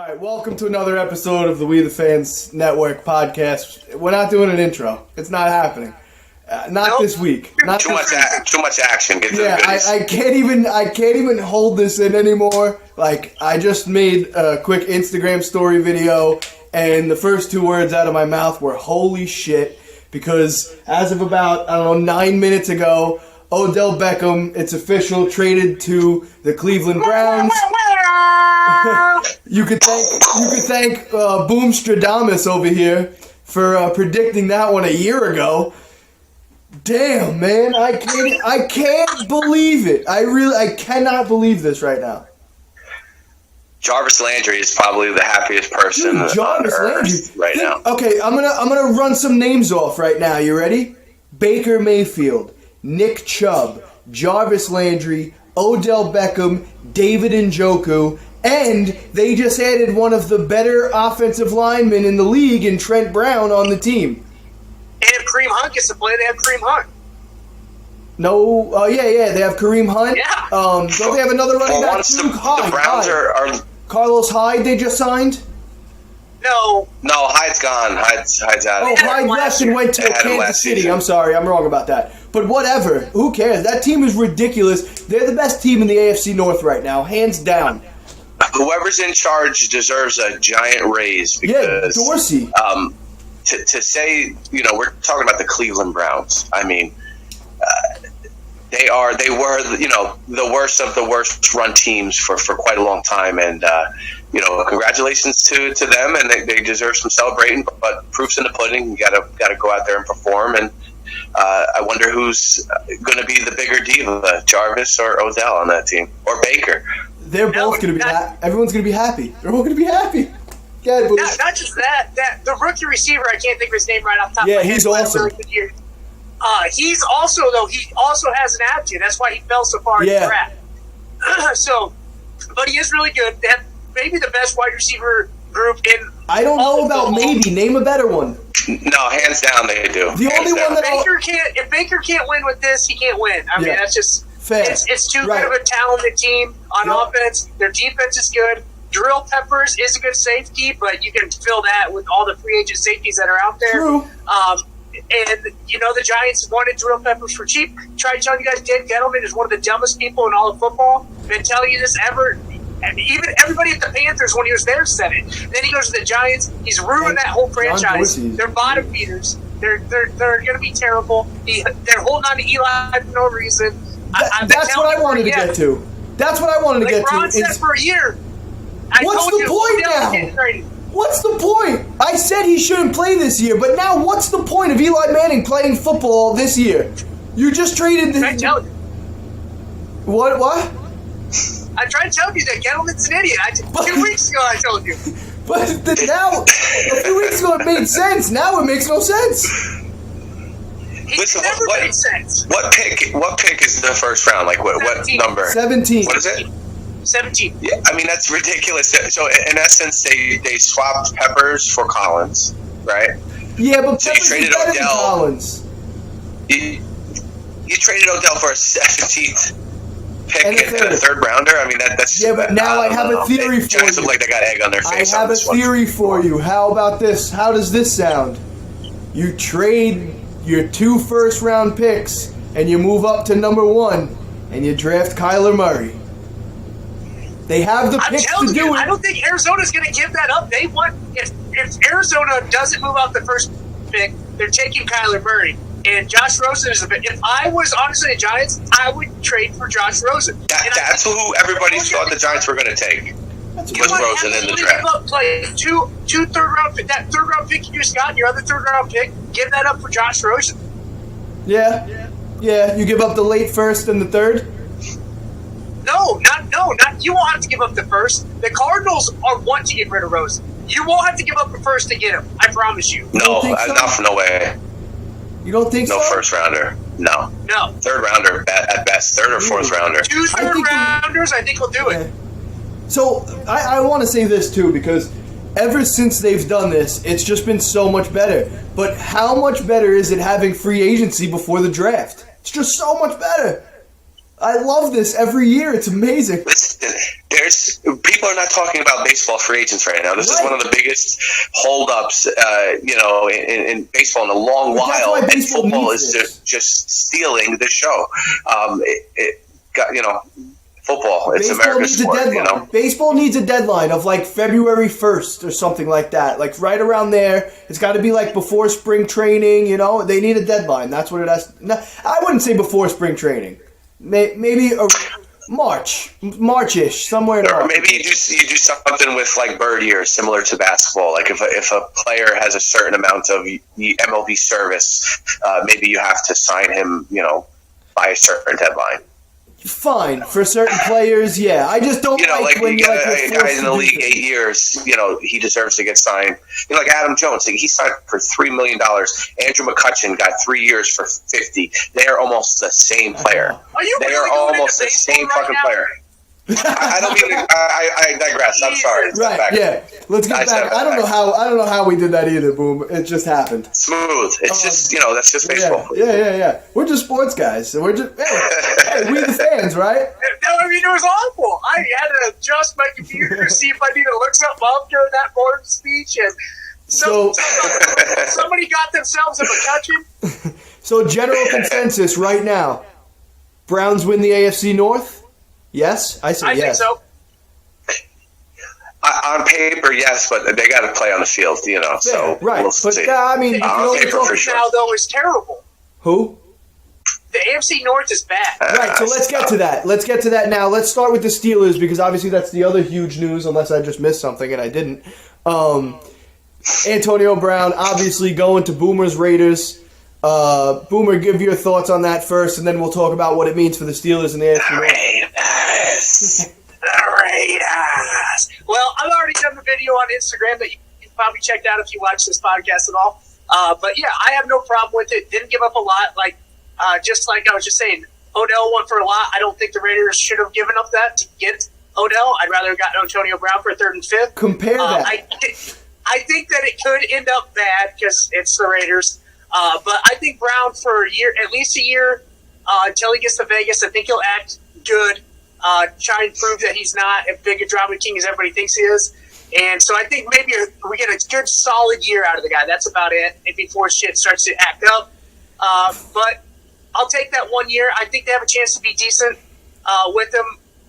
right, welcome to another episode of the We the Fans Network podcast. We're not doing an intro. It's not happening. Not this week. Not too much action. Get to the goodies. I can't even hold this in anymore. Like, I just made a quick Instagram story video, and the first two words out of my mouth were "holy shit," because as of about 9 minutes ago, Odell Beckham, it's official, traded to the Cleveland Browns. You could thank Boom Stradamus over here for predicting that one a year ago. Damn, man, I can't believe it. I cannot believe this right now. Jarvis Landry is probably the happiest person on earth right now. Okay, I'm gonna run some names off right now. You ready? Baker Mayfield, Nick Chubb, Jarvis Landry, Odell Beckham, David Njoku, and they just added one of the better offensive linemen in the league in Trent Brown on the team. And Kareem Hunt gets to play. They have Kareem Hunt. No, yeah, they have Kareem Hunt. Yeah. Don't they have another running back too? The Browns are Carlos Hyde they just signed? No, Hyde's gone. Hyde's out. Oh, Hyde left and went to Kansas City. I'm sorry, I'm wrong about that. But whatever, who cares? That team is ridiculous. They're the best team in the AFC North right now, hands down. Whoever's in charge deserves a giant raise because Dorsey. To say, we're talking about the Cleveland Browns. I mean, they were, the worst of the worst run teams for quite a long time, and congratulations to them, and they deserve some celebrating. But proof's in the pudding. You gotta go out there and perform, and I wonder who's going to be the bigger diva, Jarvis or Odell on that team, or Baker. They're both going to be. Everyone's going to be happy. They're all going to be happy. Not just that the rookie receiver, I can't think of his name right off the top of my head. Yeah, he's awesome. He also has an attitude. That's why he fell so far in the draft. But he is really good. They have maybe the best wide receiver group in. I don't know about maybe. Name a better one. No, hands down they do. The only one that if Baker can't win with this, he can't win. I mean, that's just fair. It's too good of a talented team on offense. Their defense is good. Drill Peppers is a good safety, but you can fill that with all the free agent safeties that are out there. True. And, the Giants wanted Drill Peppers for cheap. Tried telling you guys, Dan Gettleman is one of the dumbest people in all of football. Been telling you this ever. Even everybody at the Panthers, when he was there, said it. Then he goes to the Giants. He's ruined that whole franchise. They're bottom feeders. They're going to be terrible. They're holding on to Eli for no reason. That's what I wanted to get to. That's what I wanted to get to. Ron said for a year. What's the point now? What's the point? I said he shouldn't play this year, but now what's the point of Eli Manning playing football this year? You just traded the... I tell you. What? I tried to tell you that Gettleman's an idiot. 2 weeks ago I told you. But now, a few weeks ago it made sense. Now it makes no sense. Listen, never made sense. What pick is the first round? Like what number? 17. What is it? 17. Yeah, I mean that's ridiculous. So in essence, they swapped Peppers for Collins, right? Yeah, but so Peppers you traded is better Odell. than Collins. You traded Odell for a 17th pick and a third rounder. I mean that's. Yeah, but now I have a theory for Giants you. Look like they got egg on their face. I have a theory for you. How about this? How does this sound? You trade your 2 first-round picks and you move up to number 1 and you draft Kyler Murray. They have the picks to do it. I don't think Arizona's going to give that up. They want if Arizona doesn't move out the first pick, they're taking Kyler Murray. And Josh Rosen is a bit. If I was honestly the Giants, I would trade for Josh Rosen. That's who everybody thought the Giants were going to take. Was Rosen in the draft? Give up, two third round pick. That third round pick you just got, your other third round pick, give that up for Josh Rosen. Yeah. You give up the late first and the third. No. You won't have to give up the first. The Cardinals want to get rid of Rosen. You won't have to give up the first to get him. I promise you. No way. You don't think so? No first rounder. No. Third rounder at best. Third or fourth rounder. 2 third rounders, I think will do it. So I want to say this too, because ever since they've done this, it's just been so much better. But how much better is it having free agency before the draft? It's just so much better. I love this every year. It's amazing. Listen, there's people are not talking about baseball free agents right now. This is one of the biggest holdups, in baseball in a long while. And football is just stealing the show. Football. It's Baseball America's sport. Deadline. Baseball needs a deadline of like February 1st or something like that. Like right around there. It's got to be like before spring training. They need a deadline. That's what it has. I wouldn't say before spring training. Maybe March-ish, somewhere in Or March. maybe you do something with like bird years, similar to basketball. Like if a player has a certain amount of MLB service, maybe you have to sign him, by a certain deadline. Fine for certain players, yeah. I just don't when you got a guy in the league 8 years. He deserves to get signed. Like Adam Jones, he signed for $3 million. Andrew McCutchen got 3 years for $50. They are almost the same player. They are almost the same fucking player. I don't mean to, I digress. I'm sorry. Right? Yeah. Let's get back. I don't know how we did that either. Boom. It just happened. Smooth. It's just that's just baseball. Yeah. We're just sports guys. So we're just hey, we the fans, right? No, I mean it was awful. I had to adjust my computer to see if I need to look something up during that board speech, and somebody got themselves a McCutchen. So general consensus right now: Browns win the AFC North. Yes, I say yes. I think so. On paper, yes, but they got to play on the field, So right. We'll but see. I mean, on paper for sure. Now though is terrible. Who? The AFC North is bad. Right. So let's get to that. Let's get to that now. Let's start with the Steelers because obviously that's the other huge news. Unless I just missed something and I didn't. Antonio Brown obviously going to Boomer's Raiders. Boomer, give your thoughts on that first, and then we'll talk about what it means for the Steelers and the AFC North. The Raiders. Well, I've already done the video on Instagram that you can probably check out if you watch this podcast at all. But yeah, I have no problem with it. Didn't give up a lot. Just like I was just saying, Odell won for a lot. I don't think the Raiders should have given up that to get Odell. I'd rather have gotten Antonio Brown for 3rd and 5th. Compare that. I think that it could end up bad because it's the Raiders. But I think Brown for a year, at least a year, until he gets to Vegas, I think he'll act good. Try and prove that he's not as big a drama king as everybody thinks he is. And so I think maybe we get a good solid year out of the guy. That's about it. And before shit starts to act up. But I'll take that 1 year. I think they have a chance to be decent with him.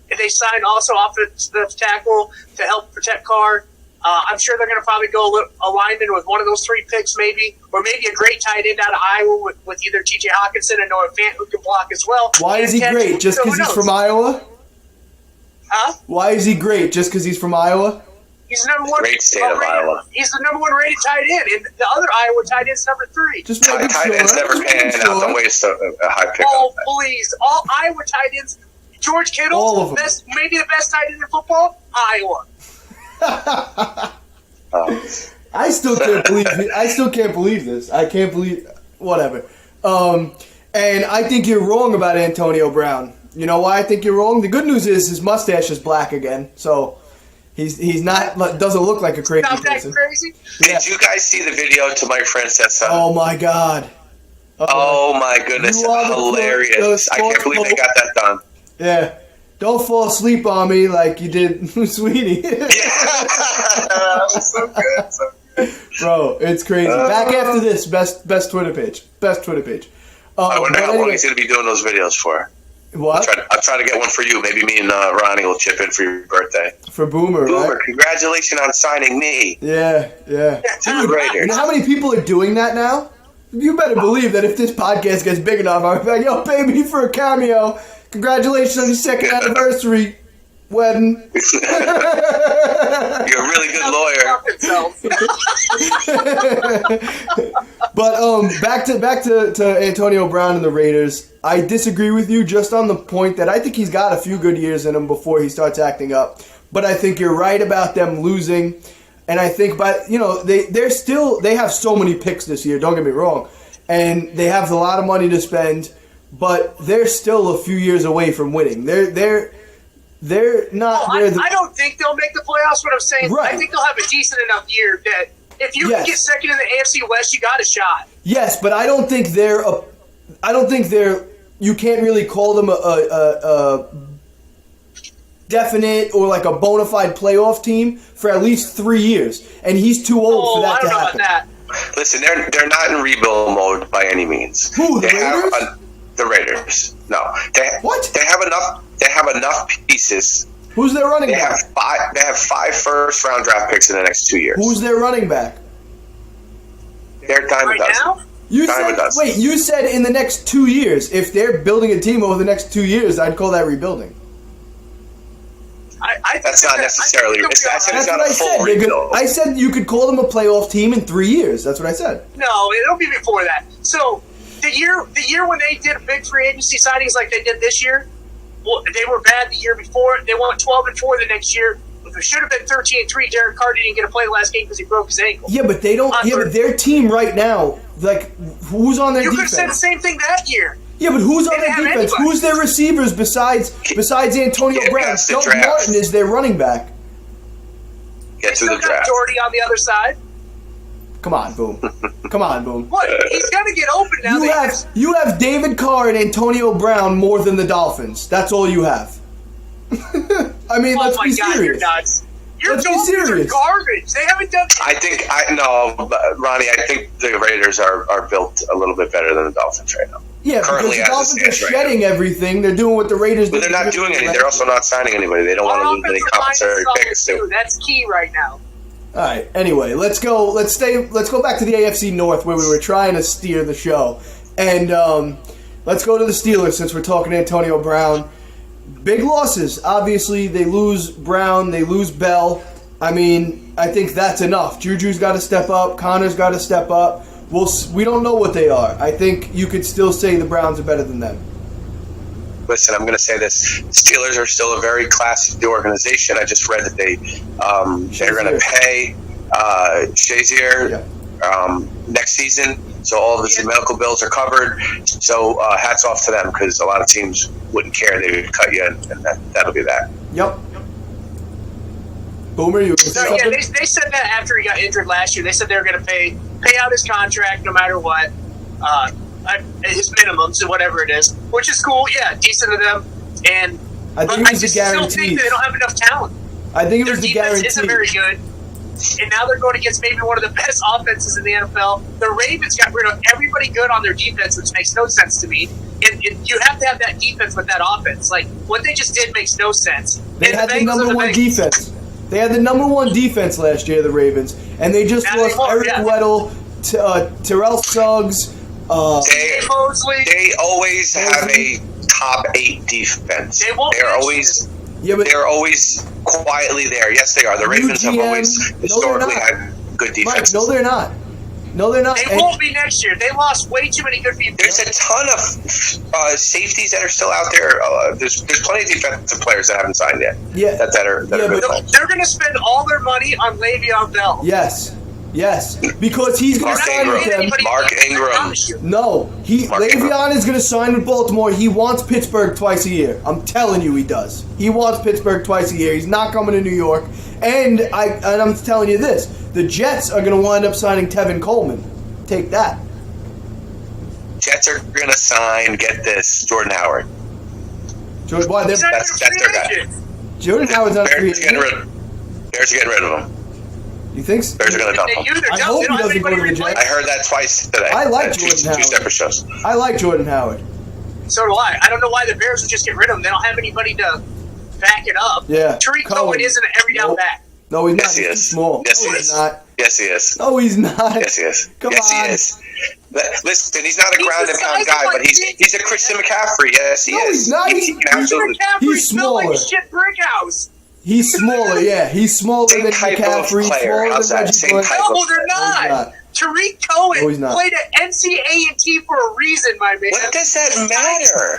If they sign also offensive tackle to help protect Carr. I'm sure they're going to probably go a lineman with one of those 3 picks maybe, or maybe a great tight end out of Iowa with either T.J. Hawkinson and Noah Fant who can block as well. Why is he great? Just because he's from Iowa? Huh? Why is he great? Just because he's from Iowa? He's the number one. Great state of Iowa. He's the number 1 rated tight end, and the other Iowa tight end's number 3. Just tight ends never pan out. Don't waste a high pick. Oh, please. All Iowa tight ends. George Kittle, all of them. Maybe the best tight end in football, Iowa. I still can't believe it. I still can't believe this. I can't believe whatever. And I think you're wrong about Antonio Brown. You know why I think you're wrong? The good news is his mustache is black again, so he's not doesn't look like a crazy Not that person. crazy. Did you guys see the video to Mike Francesa? Oh my God! Oh my goodness! Hilarious! I can't believe they got that done. Yeah. Don't fall asleep on me like you did, sweetie. Yeah. So good. So good. Bro, it's crazy. Back after this, best Twitter page. Best Twitter page. I wonder how long he's going to be doing those videos for. What? I'll try to get one for you. Maybe me and Ronnie will chip in for your birthday. For Boomer, Boomer, right? congratulations on signing me. Yeah. Dude, You know how many people are doing that now? You better believe that if this podcast gets big enough, I'm like, yo, pay me for a cameo. Congratulations on your 2nd anniversary wedding. You're a really good lawyer. But back to Antonio Brown and the Raiders. I disagree with you just on the point that I think he's got a few good years in him before he starts acting up. But I think you're right about them losing. And I think they have so many picks this year, don't get me wrong. And they have a lot of money to spend. But they're still a few years away from winning. They're not. I don't think they'll make the playoffs. What I'm saying, right. I think they'll have a decent enough year that if you can get second in the AFC West, you got a shot. Yes, but I don't think they're you can't really call them a definite or like a bona fide playoff team for at least 3 years, and he's too old for that to happen. About that. Listen, they're not in rebuild mode by any means. Who, the Raiders? The Raiders. No. What? They have enough pieces. Who's their running back? They have 5 first-round draft picks in the next 2 years. Who's their running back? They're dime a dozen. Now? You said in the next 2 years. If they're building a team over the next 2 years, I'd call that rebuilding. That's not necessarily. I said it's not a full rebuild. I said you could call them a playoff team in 3 years. That's what I said. No, it'll be before that. So the year when they did big free agency signings like they did this year, well, they were bad the year before. They went 12-4 the next year. It should have been 13-3. Derek Carr didn't get to play the last game because he broke his ankle. Yeah, but they don't. Yeah, but their team right now, like, who's on their defense? You could have said the same thing that year. Yeah, but who's on their defense? Anybody. Who's their receivers besides Antonio Brown? Doug Martin is their running back. Get to the draft. Doherty on the other side. Come on, Boom. Come on, Boom. What? He's got to get open now. You have David Carr and Antonio Brown more than the Dolphins. That's all you have. I mean, let's be serious. You're nuts. Your Let's be Dolphins serious. are garbage. They haven't done. Ronnie. I think the Raiders are built a little bit better than the Dolphins right now. Yeah, currently because the Dolphins are shedding everything. They're doing what the Raiders do. But they're not doing anything. They're also not signing anybody. They don't want to lose any compensatory picks. That's key right now. All right. Anyway, let's go. Let's go back to the AFC North where we were trying to steer the show, and let's go to the Steelers since we're talking Antonio Brown. Big losses. Obviously, they lose Brown. They lose Bell. I mean, I think that's enough. Juju's got to step up. Connor's got to step up. We don't know what they are. I think you could still say the Browns are better than them. Listen, I'm going to say this. Steelers are still a very classy organization. I just read that they're going to pay Shazier next season. So all of his medical bills are covered. So hats off to them because a lot of teams wouldn't care. They would cut you, and that'll be that. Yep. Boomer, you yeah, they said that after he got injured last year. They said they were going to pay out his contract no matter what, his minimums and whatever it is, which is cool. Yeah, decent of them. And I think it was a guarantee. Still think they don't have enough talent. I think it was the guarantee. Their defense isn't very good. And now they're going against maybe one of the best offenses in the NFL. The Ravens got rid of everybody good on their defense, which makes no sense to me. And you have to have that defense with that offense. Like, what they just did makes no sense. They had the number one defense. They had the number one defense last year, the Ravens. And they just lost Eric Weddle, Terrell Suggs. They always have a top 8 defense. They're always quietly there. Yes, they are. The Ravens have always historically had good defenses. Mike, no, they're not. No, they're not. They won't be next year. They lost way too many good people. There's a ton of safeties that are still out there. There's plenty of defensive players that haven't signed yet. Yeah, that are good. They're going to spend all their money on Le'Veon Bell. Yes, because he's going to sign with them. Mark Ingram. No, Le'Veon is going to sign with Baltimore. He wants Pittsburgh twice a year. I'm telling you, he does. He wants Pittsburgh twice a year. He's not coming to New York. And I'm telling you this: the Jets are going to wind up signing Tevin Coleman. Take that. Jets are going to sign. Get this, Jordan Howard. Why? That's their guy. Jordan Howard's not free agent. Bears are getting rid of him. You think so? Bears are going to dump him. I hope he doesn't go to the Jets. I heard that twice today. I like Jordan Howard. 2 separate shows. I like Jordan Howard. So do I. I don't know why the Bears would just get rid of him. They don't have anybody to back it up. Yeah. Tariq Cohen isn't an every down back. No, he's not. Yes, he is. He's small. Yes, he is. Not. Yes, he is. No, he's not. Yes, he is. Come yes, on. he is. Listen, he's not a ground and pound guy, but he's a Christian McCaffrey. Yes, he is. He's not. He's smaller. Like shit brick house. He's smaller, yeah. He's smaller than McCaffrey. Smaller than Reggie Bush. No, they're not. Tariq Cohen played at NCAA&T for a reason, my man. What does that matter?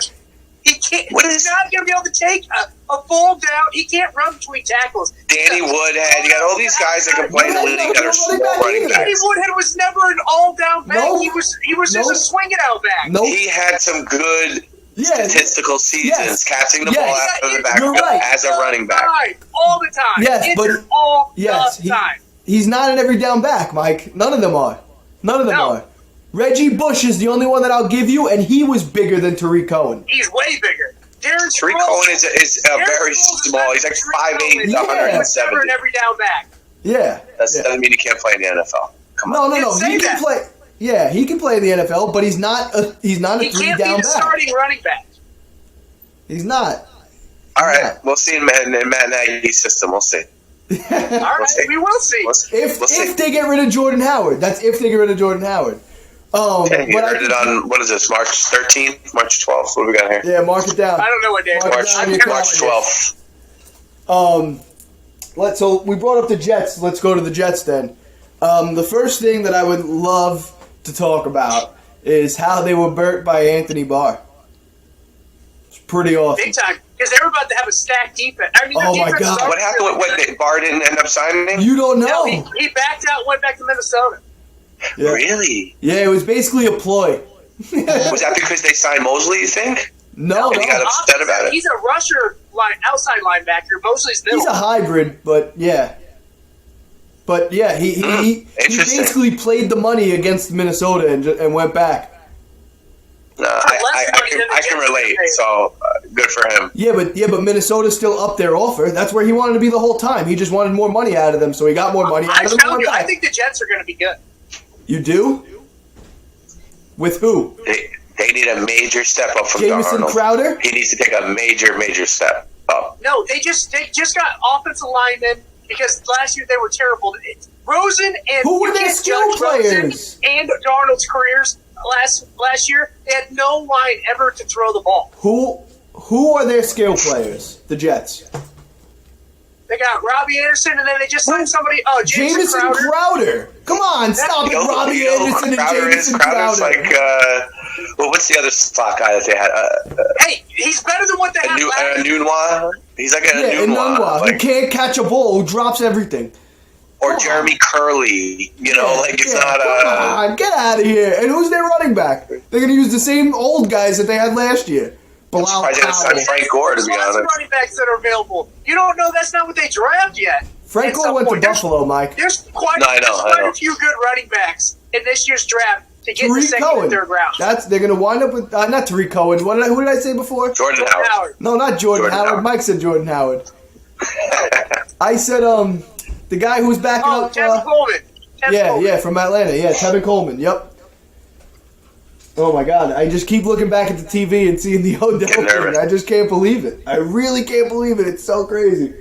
He can't. He's not going to be able to take a full down. He can't run between tackles. Danny Woodhead. You got all these guys that can play in the league that are small running backs. Danny Woodhead was never an all-down back. He was just a swing-it-out back. He had some good statistical seasons, catching the ball out of the backfield as a running back. All the time. Yes, but all the time. He's not an every down back, Mike. None of them are. None of them are. Reggie Bush is the only one that I'll give you, and he was bigger than Tariq Cohen. He's way bigger. Tariq Cohen is very small. He's like 5'8", 170. And every down back. Yeah. That doesn't mean he can't play in the NFL. Come on. No. He can play. Yeah, he can play in the NFL, but he's not a 3 down back. He can't be the starting running back. He's not. All right, we'll see in Matt Nagy's system. We'll see. All right, we will see. If they get rid of Jordan Howard, that's if they get rid of Jordan Howard. Okay, you heard it on, what is this, March 13th, March 12th? What do we got here? Yeah, mark it down. I don't know what day. March 12th. So we brought up the Jets. Let's go to the Jets then. The first thing that I would love to talk about is how they were burnt by Anthony Barr. It's pretty awesome. Big time. Because they were about to have a stacked defense. I mean, oh, my God. What happened? What, Barr didn't end up signing? You don't know. No, he backed out and went back to Minnesota. Yeah. Really? Yeah, it was basically a ploy. Was that because they signed Mosley, you think? No. And he got upset about it? He's a rusher, outside linebacker. Mosley's middle. He's a hybrid, but yeah. But yeah, he basically played the money against Minnesota and went back. No, I can relate. So good for him. Yeah, but Minnesota's still up their offer. That's where he wanted to be the whole time. He just wanted more money out of them, so he got more money out of them. I think the Jets are going to be good. You do? With who? They need a major step up from Jamison Darnold. Crowder? He needs to take a major step up. No, they just got offensive linemen because last year they were terrible. Rosen and who were their skill players? And Darnold's careers last year, they had no line ever to throw the ball. Who are their skill players? The Jets. They got Robbie Anderson, and then they just signed somebody. Oh, Jamison Crowder. Come on, stop it, Robbie Anderson and Jamison Crowder. Crowder's like, what's the other slot guy that they had? Hey, he's better than what they had last year. Anunwa? He's like Anunwa, who can't catch a ball, who drops everything. Or Jeremy Curley, it's not a... Come on, get out of here. And who's their running back? They're going to use the same old guys that they had last year. I'm surprised they didn't sign Frank Gore, to be honest. There's lots of running backs that are available. You don't know that's not what they draft yet. Frank Gore went to Buffalo, Mike. There's quite a few good running backs in this year's draft to get in the second and third round. They're going to wind up with... not Tariq Cohen. Who did I say before? Jordan Howard. No, not Jordan Howard. Mike said Jordan Howard. I said, the guy who's backing up... Tevin Coleman. Yeah, from Atlanta. Yeah, Tevin Coleman. Yep. Oh, my God. I just keep looking back at the TV and seeing the Odell thing. I just can't believe it. I really can't believe it. It's so crazy.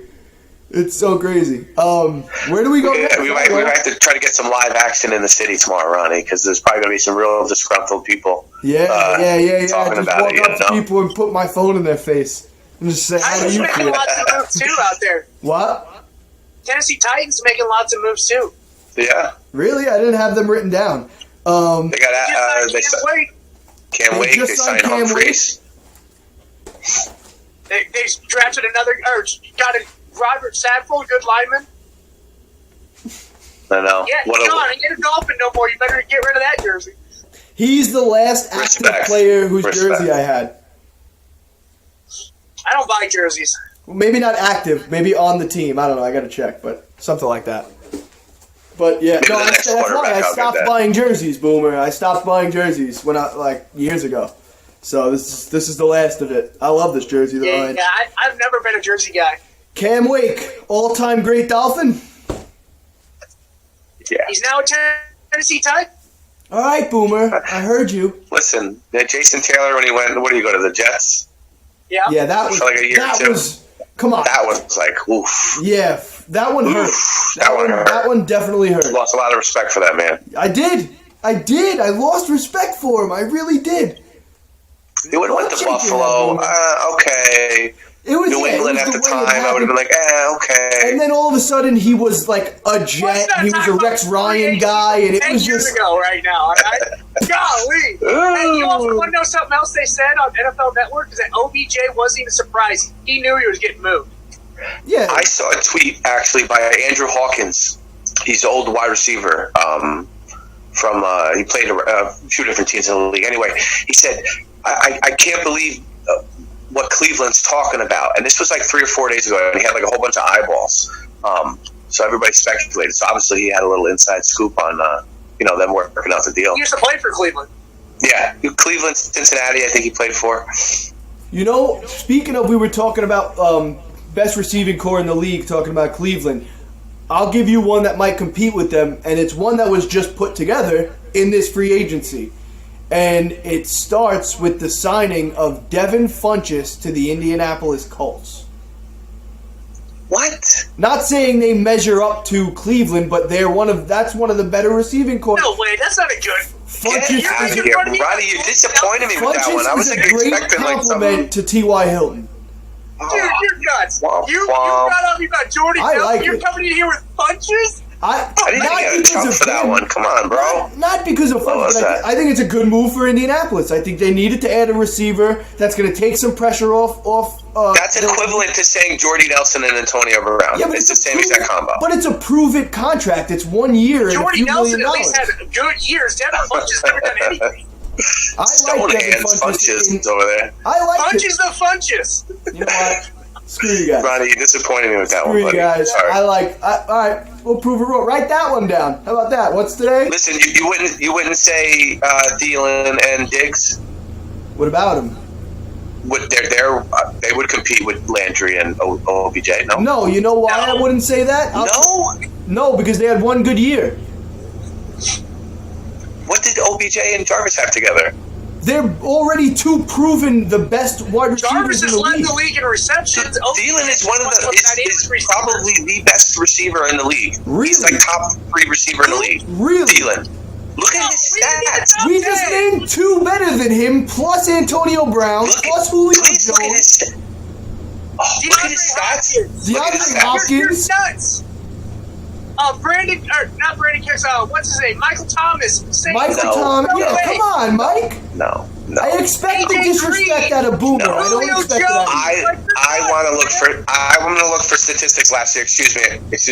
It's so crazy. Where do we go next? We might have to try to get some live action in the city tomorrow, Ronnie, because there's probably going to be some real disgruntled people. Yeah. Talking I just about walk up to people and put my phone in their face and just say, how do you making feel? lots of moves, too, out there. What? Tennessee Titans making lots of moves, too. Yeah. Really? I didn't have them written down. They got Cam Wake. They signed Humphreys. They drafted got a Robert Sadful, good lineman. I know. Yeah, I ain't a Dolphin no more. You better get rid of that jersey. He's the last active player whose jersey I had. I don't buy jerseys. Maybe not active. Maybe on the team. I don't know. I got to check, but something like that. But yeah, that's why I stopped buying jerseys, Boomer. I stopped buying jerseys years ago. So this is the last of it. I love this jersey though. Yeah, I've never been a jersey guy. Cam Wake, all-time great Dolphin. Yeah, he's now a Tennessee Titan. All right, Boomer. I heard you. Listen, Jason Taylor when he went. What do you go to the Jets? Yeah. Yeah, that was for like a year or two. Come on. That was like oof. Yeah, that one hurt. That one hurt. That one definitely hurt. Lost a lot of respect for that man. I did. I lost respect for him. I really did. He would have went to Buffalo. Okay. It was New England at the time. I would have been like, okay. And then all of a sudden, he was like a Jet. He was a Rex Ryan guy, and it was just 10 years ago right now. All right? Golly! And you also want to know something else they said on NFL Network? Is that OBJ wasn't even surprised. He knew he was getting moved. Yeah. I saw a tweet actually by Andrew Hawkins. He's an old wide receiver. He played a few different teams in the league. Anyway, he said, I can't believe what Cleveland's talking about. And this was like 3 or 4 days ago, and he had like a whole bunch of eyeballs. So everybody speculated. So obviously he had a little inside scoop on them working out the deal. He used to play for Cleveland. Yeah, Cleveland, Cincinnati, I think he played for. Speaking of, we were talking about best receiving core in the league, talking about Cleveland. I'll give you one that might compete with them, and it's one that was just put together in this free agency. And it starts with the signing of Devin Funchess to the Indianapolis Colts. What? Not saying they measure up to Cleveland, but that's one of the better receiving core. No way, that's not a good. Get out of here, Roddy! You disappointed me with that one. I was Funchess is a great expecting like something. compliment to T.Y. Hilton. Dude, you're nuts. You brought up about Jordy Nelson. like You're it. coming in here with punches? I didn't get a chunk for that one. Come on, bro. Not because of What was Funchess, but that? I think it's a good move for Indianapolis. I think they needed to add a receiver that's going to take some pressure off. That's equivalent to saying Jordy Nelson and Antonio Brown. Yeah, but it's the same exact combo. But it's a prove-it contract. It's 1 year and a Jordy few Nelson million at least dollars. had good years. Devin Funchess never done anything. I Stone like Devin hands Funchess over there. I like Funchess the Funchess. it. You know what? Screw you guys. Ronnie, you disappointed me with that Screw one, you buddy. guys. Sorry. All right, we'll prove it wrong. Write that one down. How about that? What's today? Listen, you wouldn't say Thielen and Diggs What about him? they would compete with Landry and OBJ? No. No, you know why I wouldn't say that? No, because they had one good year. What did OBJ and Jarvis have together? They're already two proven the best wide receivers Jarvis in has the led league. the league in receptions. Thielen is is probably the best receiver in the league. Really? He's like top 3 receiver in the league. Really? Thielen. Look at his stats. We just named two better than him, plus Antonio Brown, plus Julio Please look at Jones. his look at his stats. Look at his DeAndre stats. Hopkins. You're nuts. Not Brandon Cooks. What's his name? Michael Thomas. Michael No, Thomas. no. Yeah, come on, Mike. No. I expect the AJ disrespect Green. out of Boomer. No. I don't Julio expect Jones. that. I want to look for statistics last year. Excuse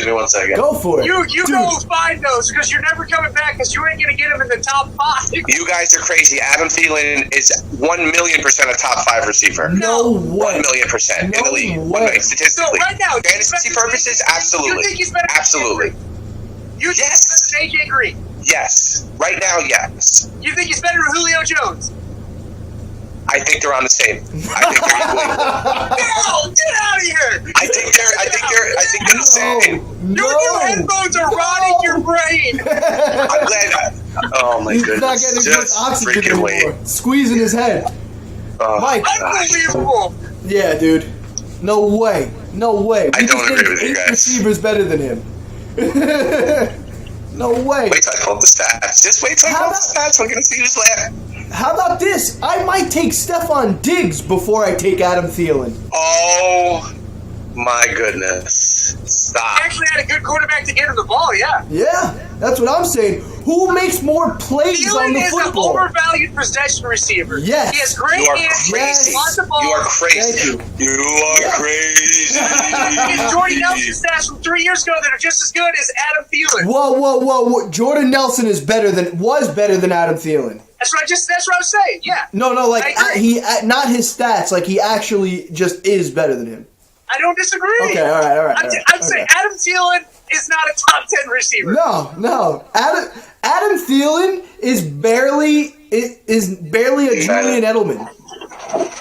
me 1 second. Go for it. You Dude, go find those because you're never coming back because you ain't gonna get him in the top 5. You guys are crazy. Adam Thielen is 1,000,000% a top 5 receiver. No way. 1,000,000% in the No league. way. Statistically. So right now, fantasy purposes, absolutely. You think he's better than Absolutely. AJ Green? You think Yes. he's better than AJ Green? Yes. Right now, yes. You think he's better than Julio Jones? I think they're on the same. I think they're equally. No, get out of here! I think they're the same. No. Your headphones are rotting your brain. I'm glad. Oh my He's goodness. not getting good Just oxygen freaking anymore. wait. Squeezing his head. Oh, Mike. gosh. Unbelievable. Yeah, dude. No way. No way. I We don't just agree named with you 8 guys. receivers better than him. No way. Wait till I pull up the stats. Just wait till I pull up the stats. We're gonna see who's left. How about this? I might take Stephon Diggs before I take Adam Thielen. Oh my goodness! Stop. He actually had a good quarterback to get him the ball, yeah. Yeah, that's what I'm saying. Who makes more plays on Thielen the is an football? overvalued possession receiver. Yes. He has great You are hands. crazy. Lots of balls. You are crazy. Thank you. You are crazy. It's Jordy Nelson stats from 3 years ago that are just as good as Adam Thielen. Whoa. Jordan Nelson was better than Adam Thielen. That's what I'm saying. Yeah. No, like I agree. he not his stats, like he actually just is better than him. I don't disagree. Okay, all right. I'm saying Adam Thielen is not a top 10 receiver. No. Adam Thielen is barely a Julian Edelman.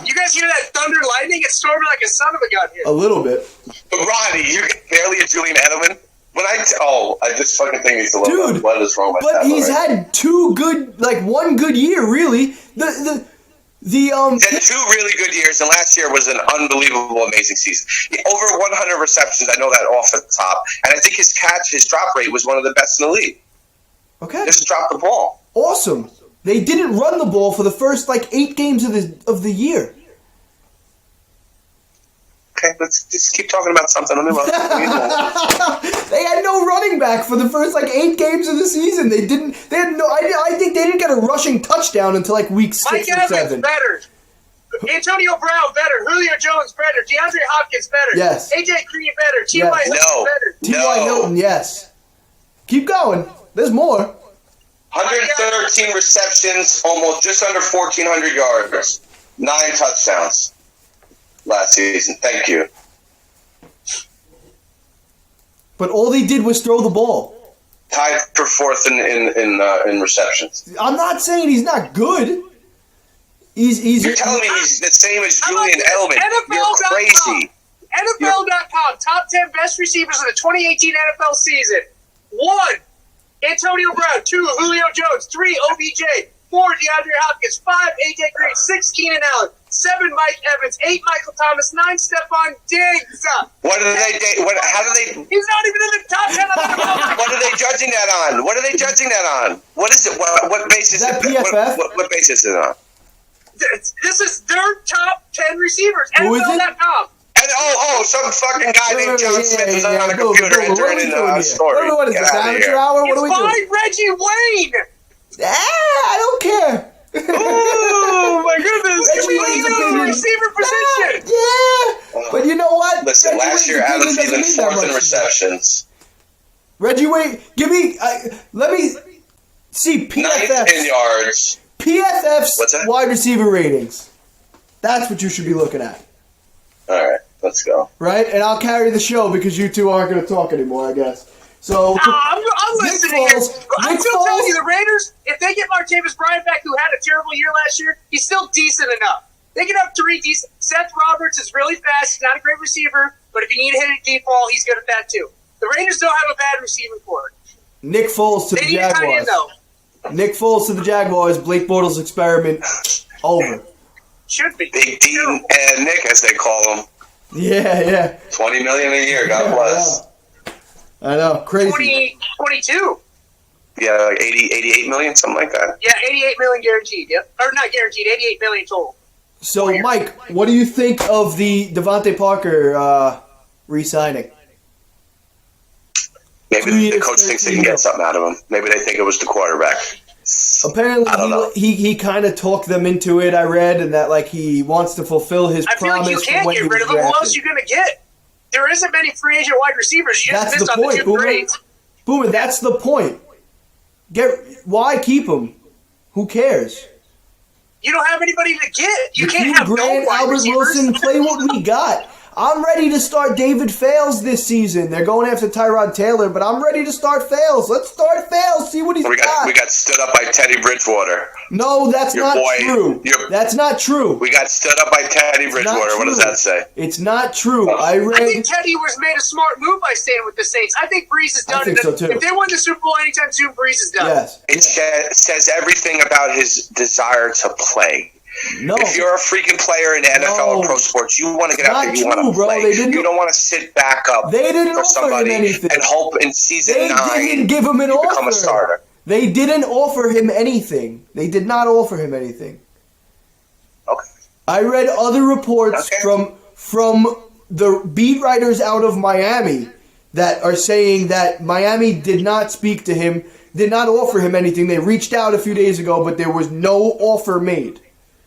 You guys hear that thunder lightning? It's storming like a son of a gun here. A little bit. Ronnie, you're barely a Julian Edelman. This fucking thing needs to look Dude, up. What is wrong with that? But he's had one good year, really. He had 2 really good years, and last year was an unbelievable, amazing season. Over 100 receptions, I know that off the top. And I think his drop rate was one of the best in the league. Okay. Just dropped the ball. Awesome. They didn't run the ball for the first 8 games of the year. Okay, let's just keep talking about something. Let me look. They had no running back for the first 8 games of the season. They had no. I think they didn't get a rushing touchdown until week 6 Mike or Evans 7. better. Antonio Brown better. Julio Jones better. DeAndre Hopkins better. Yes. AJ Green better. T.Y. Yes. Hilton No. better. T.Y. Hilton, yes. Keep going. There's more. 113 receptions, almost just under 1,400 yards, 9 touchdowns last season. Thank you. But all they did was throw the ball. tied for fourth in receptions. I'm not saying he's not good. You're telling me he's the same as Julian Edelman. You're crazy. NFL.com, top 10 best receivers of the 2018 NFL season. 1, Antonio Brown. 2, Julio Jones. 3, OBJ. 4, DeAndre Hopkins. 5, AJ Green. 6, Keenan Allen. 7, Mike Evans. 8, Michael Thomas. 9, Stephon Diggs. How do they? He's not even in the top 10 of the NFL. What are they judging that on? What is it? What basis? Is that PFF? What basis is it on? This is their top 10 receivers. Who is it? NFL.com. And some fucking guy named John Smith is on a computer entering in the story. What is this, amateur hour? What are we doing? It's by Reggie Wayne. I don't care. Oh my goodness! Reggie Wayne's opinion. Receiver position. Yeah, but you know what? Listen, Reggie last year Wayne's Adam opinion doesn't Thielen mean that fourth in much. receptions, Reggie Wayne, let me see ninth in yards. PFF's What's that? wide receiver ratings. That's what you should be looking at. All right, let's go. Right? And I'll carry the show because you two aren't going to talk anymore, I guess. So, I'm listening here. I'm Nick still telling Foles- you, the Raiders, if they get Martavis Bryant back, who had a terrible year last year, he's still decent enough. They can have 3 decent. Seth Roberts is really fast. He's not a great receiver, but if you need to hit a deep ball, he's good at that too. The Raiders don't have a bad receiving core. Nick Foles to They the need a tight Jaguars. end, though. Nick Foles to the Jaguars. Blake Bortles experiment over. Should be. Big D and Nick, as they call him. Yeah. $20 million a year. God bless. I know. Crazy. 22. Yeah, like 88 million, something like that. Yeah, 88 million guaranteed. Yep. Or not guaranteed, 88 million total. So, Mike, what do you think of the Devontae Parker re-signing? Maybe the coach thinks they can get something out of him. Maybe they think it was the quarterback. Apparently, I don't know. he kind of talked them into it, I read, and that he wants to fulfill his I feel promise like you from can't when get he rid was of him. Who else drafted. are you going to get? There isn't many free agent wide receivers. You That's just missed the on point, the 2 Boomer. grades. Boomer, that's the point. Why keep him? Who cares? You don't have anybody to get. You can't Hugh have no Grant, wide Albert receivers. Wilson, play what we got. I'm ready to start David Fales this season. They're going after Tyrod Taylor, but I'm ready to start Fales. Let's start Fales, see what he's We got. got stood up by Teddy Bridgewater. No, that's Your not boy- true. That's not true. We got stood up by Teddy Bridgewater. What does true. that say? It's not true. I I read. think Teddy was made a smart move by staying with the Saints. I think Breeze is done. I think so, too. If they win the Super Bowl anytime soon, Breeze is done. Yes. It says everything about his desire to play. No. If you're a freaking player in the NFL No. or pro sports, you want to get out Not there, you want true, to bro. play. They didn't- You don't want to sit back up They didn't for offer somebody him anything. and hope in season They 9 didn't give him an you offer. become a starter. They didn't offer him anything. They did not offer him anything. Okay. I read other reports Okay. from the beat writers out of Miami that are saying that Miami did not speak to him, did not offer him anything. They reached out a few days ago, but there was no offer made.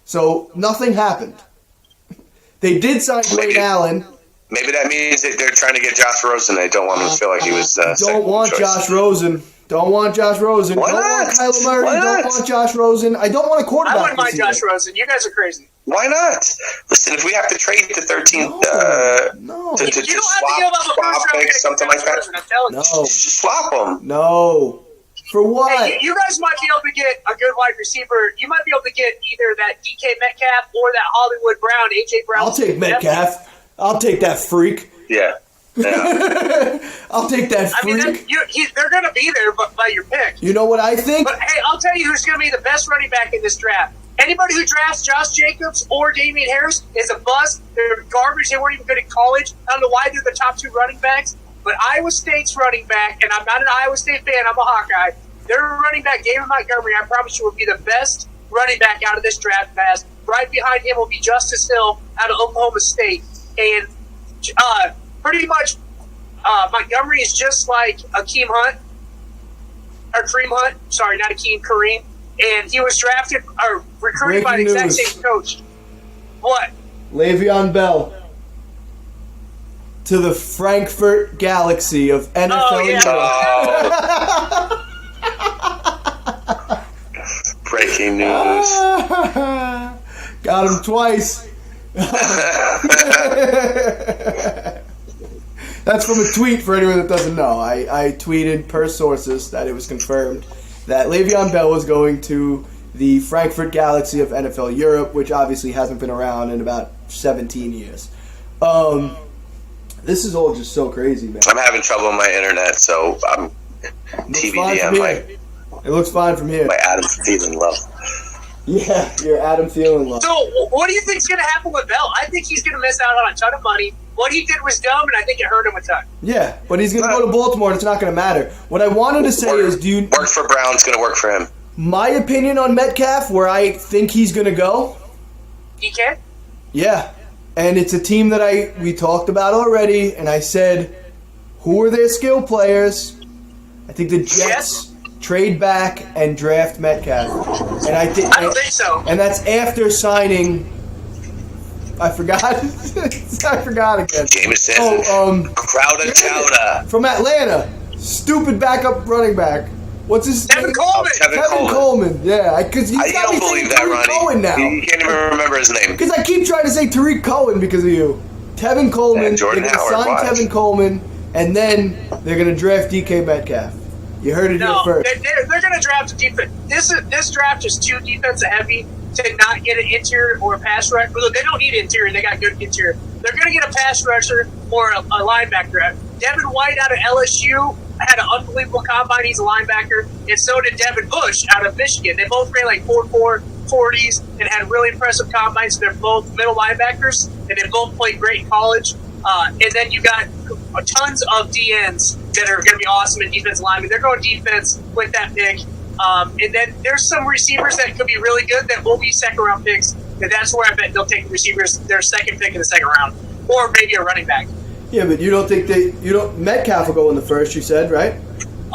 So nothing happened. They did sign Dwayne Allen. Maybe that means that they're trying to get Josh Rosen. They don't want him to feel like he was Don't second want choice. Josh Rosen. Don't want Josh Rosen. Why don't not? want Kyler Murray. Why Don't not? want Josh Rosen. I don't want a I quarterback. wouldn't mind this Josh season. Rosen. You guys are crazy. Why not? Listen, if we have to trade the 13th No. to You don't have to give swap, up a first round pick picks, something for like Josh that, Rosen, I'm telling you. No. swap them. No. For what? Hey, you guys might be able to get a good wide receiver. You might be able to get either that DK Metcalf or that Hollywood Brown, AJ Brown. I'll take Metcalf. I'll take that freak. Yeah. I'll take that I mean, freak. they're going to be there by your pick. You know what I think? But hey, I'll tell you who's going to be the best running back in this draft. Anybody who drafts Josh Jacobs or Damian Harris is a bust. They're garbage. They weren't even good in college. I don't know why they're the top 2 running backs. But Iowa State's running back, and I'm not an Iowa State fan, I'm a Hawkeye. Their running back, David Montgomery, I promise you, will be the best running back out of this draft class. Right behind him will be Justice Hill out of Oklahoma State. And pretty much Montgomery is just like Akeem Hunt, or Kareem Hunt. Sorry, not Akeem, Kareem. And he was drafted or recruited by the Breaking exact news. same coach. What? Le'Veon Bell to the Frankfurt Galaxy of NFL. Oh, yeah. Oh. Breaking news. Got him twice. That's from a tweet for anyone that doesn't know. I tweeted per sources that it was confirmed that Le'Veon Bell was going to the Frankfurt Galaxy of NFL Europe, which obviously hasn't been around in about 17 years. This is all just so crazy, man. I'm having trouble with my internet, so I'm TBD on it looks fine from here. My Adam Thielen love. Yeah, your Adam Thielen love. So, what do you think's going to happen with Bell? I think he's going to miss out on a ton of money. What he did was dumb, and I think it hurt him a ton. Yeah, but he's going to go to Baltimore, and it's not going to matter. What I wanted to say is, do you... Work for Brown's going to work for him. My opinion on Metcalf, where I think he's going to go... DK? Yeah, and it's a team that we talked about already, and I said, who are their skill players? I think the Jets trade back and draft Metcalf. And I don't think so. And that's after signing... I forgot. I forgot again. Jameson. Crowder Chowder. From Atlanta. Stupid backup running back. What's his name? Tevin Coleman. Tevin Coleman. Yeah, because you don't believe that, Ronnie. Cohen now. You can't even remember his name. Because I keep trying to say Tariq Cohen because of you. Tevin Coleman. And Jordan Howard. Sign Tevin Coleman, and then they're going to draft DK Metcalf. You heard it here first. They're going to draft a defense. This draft is too defensive heavy to not get an interior or a pass rusher. They don't need interior. They got good interior. They're going to get a pass rusher or a linebacker. Devin White out of LSU had an unbelievable combine. He's a linebacker. And so did Devin Bush out of Michigan. They both ran like 4.4 40s and had really impressive combines. They're both middle linebackers, and they both played great in college. And then you got tons of DNs that are going to be awesome in defensive linemen. They're going defense with that pick. And then there's some receivers that could be really good that will be second-round picks. And that's where I bet they'll take receivers their second pick in the second round, or maybe a running back. Yeah, but you don't think Metcalf will go in the first? You said, right?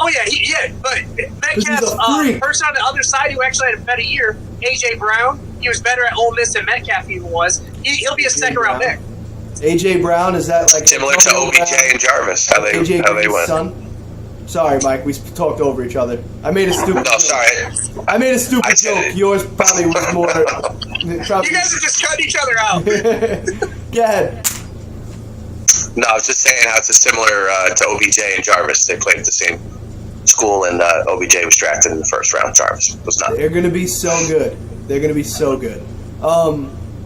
Oh yeah, but Metcalf's person on the other side who actually had a better year, AJ Brown. He was better at Ole Miss than Metcalf even was. He'll be a second-round pick. AJ Brown, is that like similar to OBJ and Jarvis? How they went? Son? Sorry, Mike. We talked over each other. I made a stupid. No, sorry. I made a stupid joke. Yours probably was more. You guys are just cutting each other out. Go ahead. No, I was just saying how it's similar to OBJ and Jarvis. They played at the same school, and OBJ was drafted in the first round. Jarvis was not. They're going to be so good. They're going to be so good.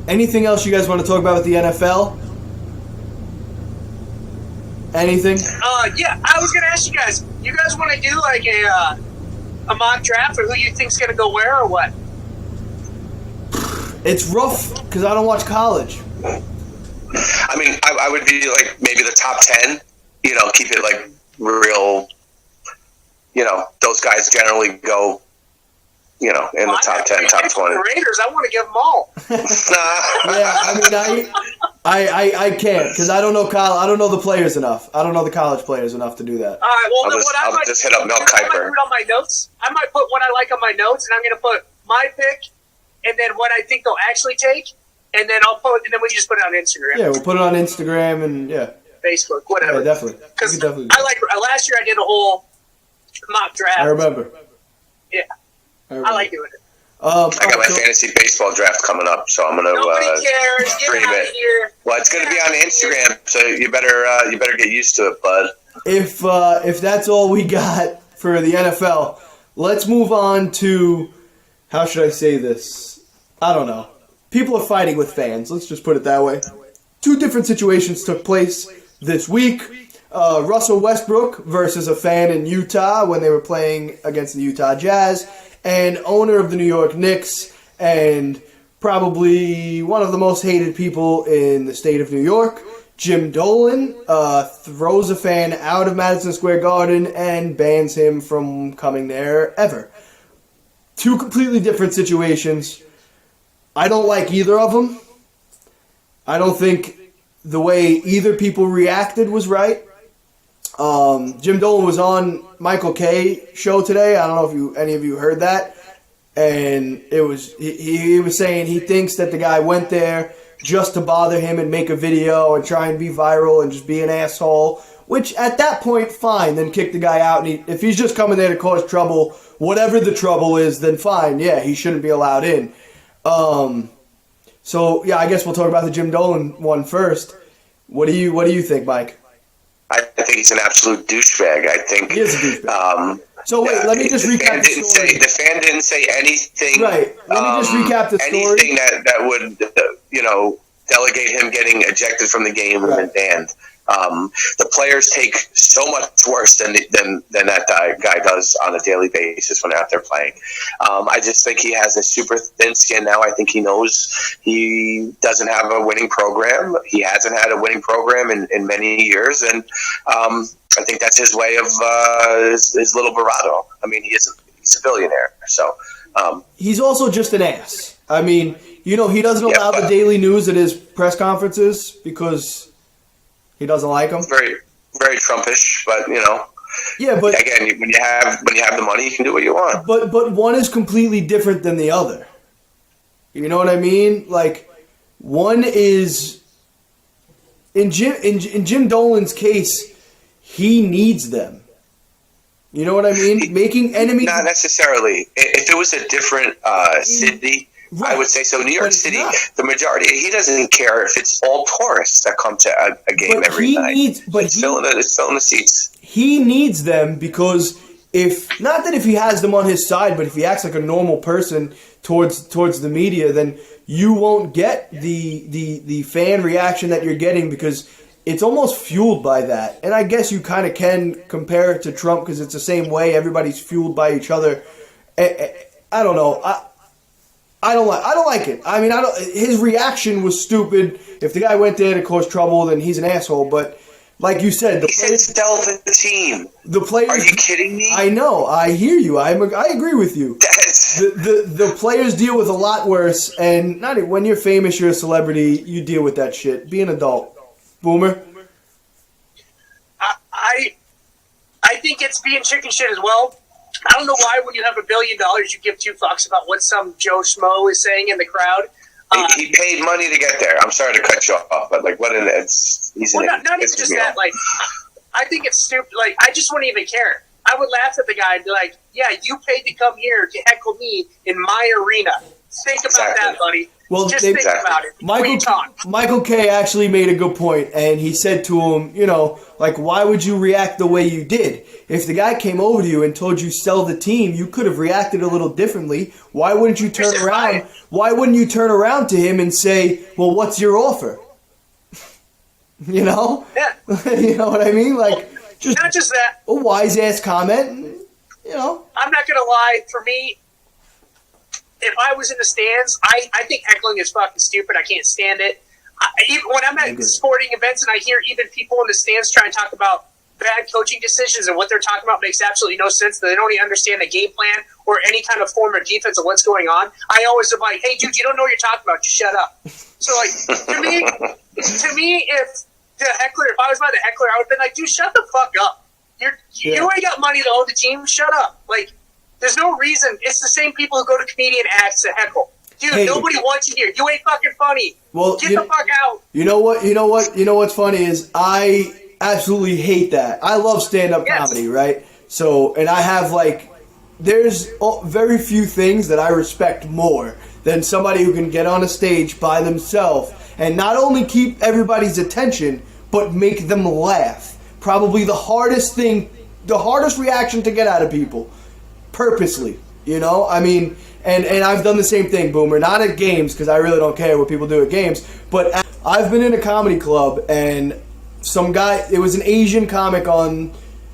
Anything else you guys want to talk about with the NFL? Anything? Yeah, I was going to ask you guys. You guys want to do like a mock draft for who you think's going to go where or what? It's rough because I don't watch college. I mean, I would be like maybe the top 10. Keep it like real. Those guys generally go. In the top 10, top 20. The Raiders, I want to give them all. Yeah, I mean, I can't because I don't know I don't know the players enough. I don't know the college players enough to do that. All right, well, I'll just hit up Mel Kiper. I might put on my notes. I might put what I like on my notes, and I'm going to put my pick, and then what I think they'll actually take, and then and then we just put it on Instagram. Yeah, we'll put it on Instagram and Facebook, whatever. Yeah, definitely. Because last year I did a whole mock draft. I remember. Yeah. I like doing it. I got my fantasy baseball draft coming up, so I'm going to stream it. Here. Well, it's going to be on Instagram, so you better get used to it, bud. If that's all we got for the NFL, let's move on to, how should I say this? I don't know. People are fighting with fans. Let's just put it that way. Two different situations took place this week. Russell Westbrook versus a fan in Utah when they were playing against the Utah Jazz, and owner of the New York Knicks and probably one of the most hated people in the state of New York, Jim Dolan, throws a fan out of Madison Square Garden and bans him from coming there ever. Two completely different situations. I don't like either of them. I don't think the way either people reacted was right. Jim Dolan was on Michael Kay show today. I don't know if any of you heard that. And it was he was saying he thinks that the guy went there just to bother him and make a video and try and be viral and just be an asshole. Which at that point, fine. Then kick the guy out. And if he's just coming there to cause trouble, whatever the trouble is, then fine. Yeah, he shouldn't be allowed in. So yeah, I guess we'll talk about the Jim Dolan one first. What do you think, Mike? I think he's an absolute douchebag. I think He is a douchebag. So wait, let me just recap the story. The fan didn't say anything. Right. Let me just recap the story. Anything that would, delegate him getting ejected from the game and banned. The players take so much worse than that guy does on a daily basis when they're out there playing. I just think he has a super thin skin now. I think he knows he doesn't have a winning program. He hasn't had a winning program in many years, and I think that's his way of his little bravado. I mean, he's a billionaire, so he's also just an ass. I mean, he doesn't allow the Daily News at his press conferences because he doesn't like them. Very, very Trumpish, but Yeah, but again, when you have the money, you can do what you want. But one is completely different than the other. You know what I mean? Like, one is in Jim Dolan's case, he needs them. You know what I mean? Making enemies. Not necessarily. If it was a different city, right. I would say so. New York City, the majority, he doesn't care if it's all tourists that come to a game every night. It's filling the seats. He needs them because if he has them on his side, but if he acts like a normal person towards the media, then you won't get the fan reaction that you're getting because it's almost fueled by that. And I guess you kind of can compare it to Trump because it's the same way. Everybody's fueled by each other. I don't know. I don't like it. I mean, his reaction was stupid. If the guy went there to cause trouble, then he's an asshole. But like you said, he said sell the team. The players. Are you kidding me? I know. I hear you. I agree with you. The players deal with a lot worse. And when you're famous, you're a celebrity. You deal with that shit. Be an adult. Boomer. I think it's being chicken shit as well. I don't know why when you have $1 billion you give two fucks about what some Joe Schmo is saying in the crowd. He paid money to get there. I'm sorry to cut you off, but not even just that. Like, I think it's stupid. Like, I just wouldn't even care. I would laugh at the guy and be like, "Yeah, you paid to come here to heckle me in my arena. Think about that, buddy. Well, just think about it. Michael K. actually made a good point, and he said to him, why would you react the way you did? If the guy came over to you and told you sell the team, you could have reacted a little differently. Why wouldn't you turn around? Right. Why wouldn't you turn around to him and say, well, what's your offer? Yeah. You know what I mean? Like, not just that. A wise-ass comment, I'm not going to lie. For me, if I was in the stands, I think heckling is fucking stupid. I can't stand it. Even when I'm at sporting events and I hear even people in the stands try and talk about bad coaching decisions and what they're talking about makes absolutely no sense. They don't even understand the game plan or any kind of form of defense of what's going on. I always am like, hey, dude, you don't know what you're talking about. Just shut up. So, to me, if I was by the heckler, I would have been like, dude, shut the fuck up. You ain't got money to own the team. Shut up. Like, there's no reason. It's the same people who go to comedian acts to heckle. Dude, nobody wants you here. You ain't fucking funny. Well, get the fuck out. You know what's funny is I absolutely hate that. I love stand-up comedy, right? So, and I have there's very few things that I respect more than somebody who can get on a stage by themselves and not only keep everybody's attention, but make them laugh. Probably the hardest reaction to get out of people. Purposely, I mean, and I've done the same thing, Boomer, not at games, because I really don't care what people do at games, but I've been in a comedy club, and some guy, it was an Asian comic on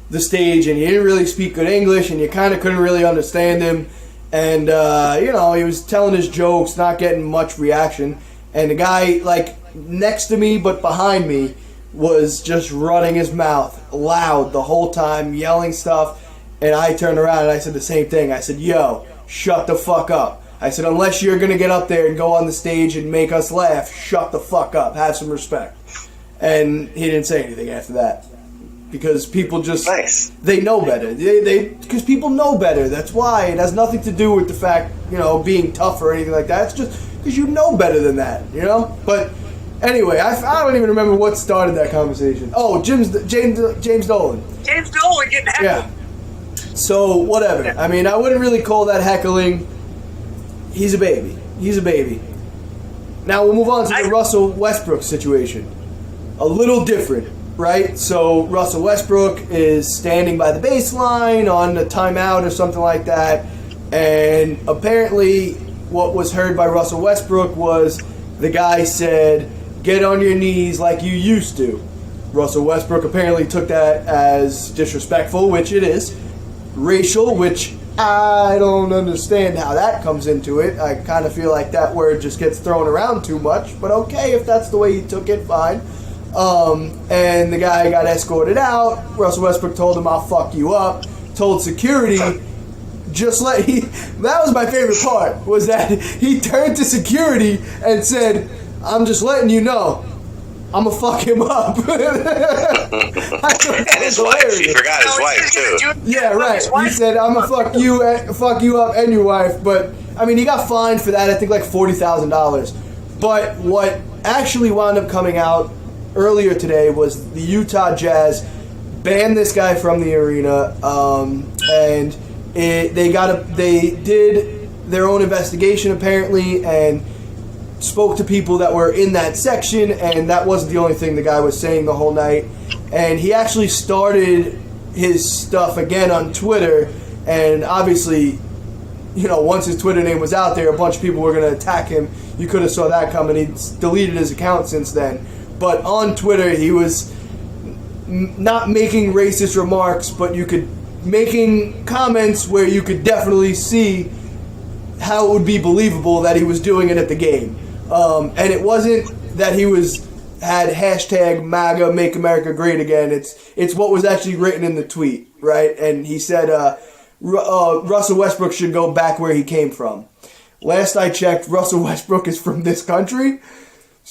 the stage, and he didn't really speak good English, and you kind of couldn't really understand him, and, he was telling his jokes, not getting much reaction, and the guy, next to me, but behind me, was just running his mouth loud the whole time, yelling stuff. And I turned around and I said the same thing. I said, yo, shut the fuck up. I said, unless you're going to get up there and go on the stage and make us laugh, shut the fuck up. Have some respect. And he didn't say anything after that. Because people just, they know better. Because people know better. That's why. It has nothing to do with the fact, being tough or anything like that. It's just because you know better than that, But anyway, I don't even remember what started that conversation. Oh, James Dolan. James Dolan getting heckled. Yeah. So, whatever. I mean, I wouldn't really call that heckling. He's a baby. Now, we'll move on to the Russell Westbrook situation. A little different. right? So Russell Westbrook is standing by the baseline on a timeout or something like that, and apparently what was heard by Russell Westbrook was the guy said, "Get on your knees like you used to." Russell Westbrook apparently took that as disrespectful, which it is, racial, which I don't understand how that comes into it. I kind of feel like that word just gets thrown around too much, but okay, if that's the way he took it, fine. And the guy got escorted out. Russell Westbrook told him, "I'll fuck you up." Told security, that was my favorite part, was that he turned to security and said, "I'm just letting you know, I'm gonna fuck him up." And his wife, he forgot his wife too. Yeah, right. He said, "I'm gonna fuck you up and your wife." But I mean, he got fined for that. I think like $40,000. But what actually wound up coming out earlier today was the Utah Jazz banned this guy from the arena, and they did their own investigation apparently, and spoke to people that were in that section, and that wasn't the only thing the guy was saying the whole night. And he actually started his stuff again on Twitter, and obviously, once his Twitter name was out there, a bunch of people were going to attack him. You could have saw that coming. He's deleted his account since then. But on Twitter, he was not making racist remarks, but making comments where you could definitely see how it would be believable that he was doing it at the game. And it wasn't that he had hashtag MAGA, Make America Great Again. It's what was actually written in the tweet, right? And he said Russell Westbrook should go back where he came from. Last I checked, Russell Westbrook is from this country.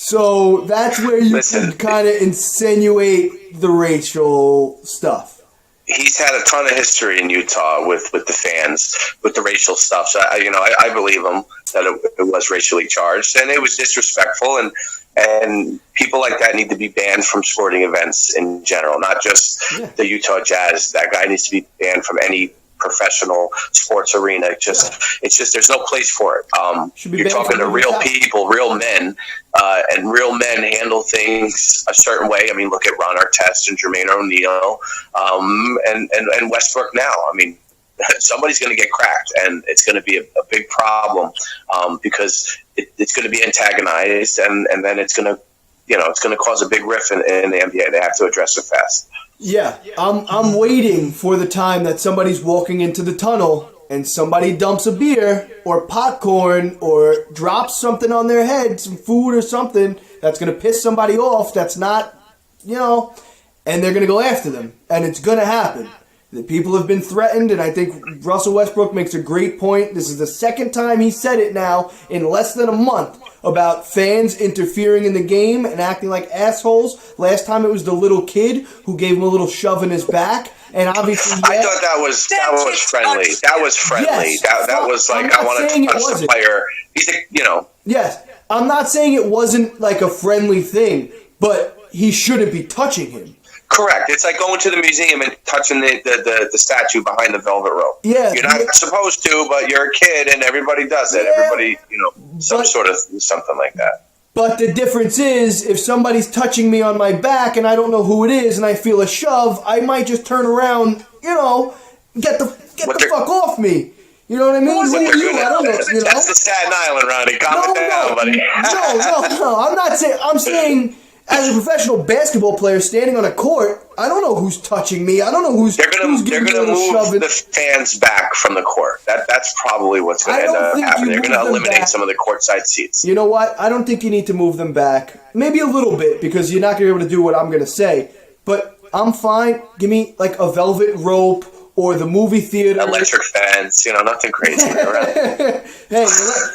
So that's where you can kind of insinuate the racial stuff. He's had a ton of history in Utah with the fans, with the racial stuff. So I believe him that it was racially charged, and it was disrespectful, and people like that need to be banned from sporting events in general, not just the Utah Jazz. That guy needs to be banned from any professional sports arena. It's just there's no place for it. You're talking to real people, real men, and real men handle things a certain way. I mean, look at Ron Artest and Jermaine O'Neal, and Westbrook now. I mean, somebody's going to get cracked, and it's going to be a big problem because it's going to be antagonized, and then it's going to cause a big rift in the NBA. They have to address it fast. Yeah, I'm waiting for the time that somebody's walking into the tunnel and somebody dumps a beer or popcorn or drops something on their head, some food or something that's going to piss somebody off that's not, and they're going to go after them. And it's going to happen. The people have been threatened, and I think Russell Westbrook makes a great point. This is the second time he said it now in less than a month about fans interfering in the game and acting like assholes. Last time it was the little kid who gave him a little shove in his back, and obviously I thought that was friendly. That was friendly. Yes, that was like, I want to touch the player. He's Yes, I'm not saying it wasn't like a friendly thing, but he shouldn't be touching him. Correct. It's like going to the museum and touching the statue behind the velvet rope. Yeah, you're not supposed to, but you're a kid, and everybody does it. Yeah, everybody, sort of something like that. But the difference is, if somebody's touching me on my back and I don't know who it is, and I feel a shove, I might just turn around, get the fuck off me. You know what I mean? I don't know. That's the Staten Island, Ronnie. Calm it down, buddy. No. I'm not saying. I'm saying, as a professional basketball player standing on a court, I don't know who's touching me. I don't know who's giving me a little shove. Move the fans back from the court. That's probably what's going to end up happening. They're going to eliminate some of the courtside seats. You know what? I don't think you need to move them back. Maybe a little bit, because you're not going to be able to do what I'm going to say. But I'm fine. Give me like a velvet rope or the movie theater. Electric fence, nothing crazy. Hey,